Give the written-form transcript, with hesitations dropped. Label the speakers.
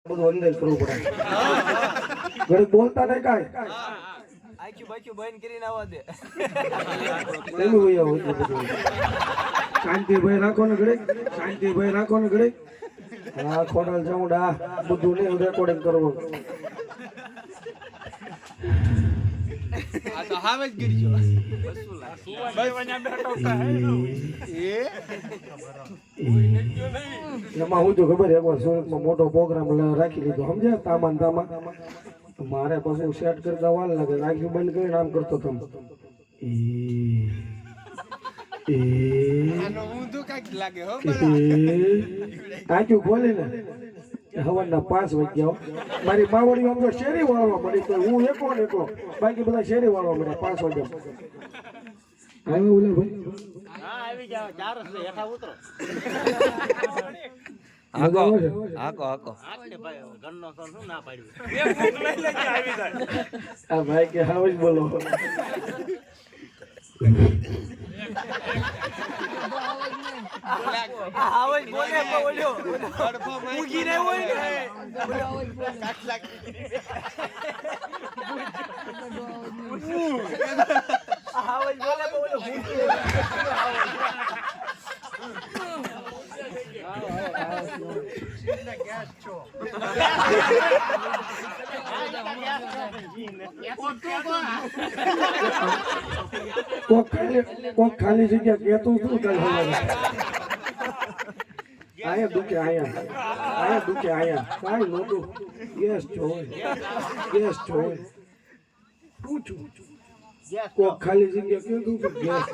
Speaker 1: બધું અંદર કરવું પડે ઘરે બોલતા નહીં કાંઈ
Speaker 2: આઈક્યુ બાઈક્યુ બંધ કરીને આવવા દે
Speaker 1: એનું હોય આવું એટલે બધું શાંતિભાઈ રાખો ને ઘરે શાંતિભાઈ રાખો ને ઘરે હા ખોડલ ચામુંડા બધું નહીં રેકોર્ડિંગ કરવું
Speaker 3: આ તો હાવે જ ગરી જો બસ વણા બેઠો
Speaker 1: એમાં હું તો ખબર એકવાર સુરતમાં મોટો પ્રોગ્રામ રાખી લીધો સમજ્યા તામાન તામા મારે પછી સેટ કરતા વાર લાગે આંખી બંધ કરીને આમ કરતો તમ
Speaker 3: આનો ઊંધું કાક લાગે હો
Speaker 1: આંખી ખોલીને હવાના 5 વાગ્યા મારી બાવળીઓ આમ તો શેરી વાળવા મળી તો હું એકલો ને એકલો બાકી બધા શેરી વાળવા મળ્યા 5 વાગ્યા આવ્યો ઓલા ભાઈ
Speaker 2: હા આવી જાવ ચાર છે હેઠા ઉતરો
Speaker 3: હાકો હાકો
Speaker 2: આટલે ભાઈ ઘરનો સર શું ના પાડ્યું
Speaker 3: બે ભૂખ લઈ લેજે આવી જાય
Speaker 1: આ ભાઈ કે હાવ જ બોલો
Speaker 2: આવાજ બોલે બોલ્યો ઉગી રે હોય ને આવાજ બોલે બોલ્યો ગેસ છો
Speaker 1: કોક ખાલી જગ્યા કેતું શું કાલ આયા દુખે આયા દુખે આયા કાંઈ નહોતું ગેસ ગેસ પૂછું કોક ખાલી જગ્યા કેતું ગેસ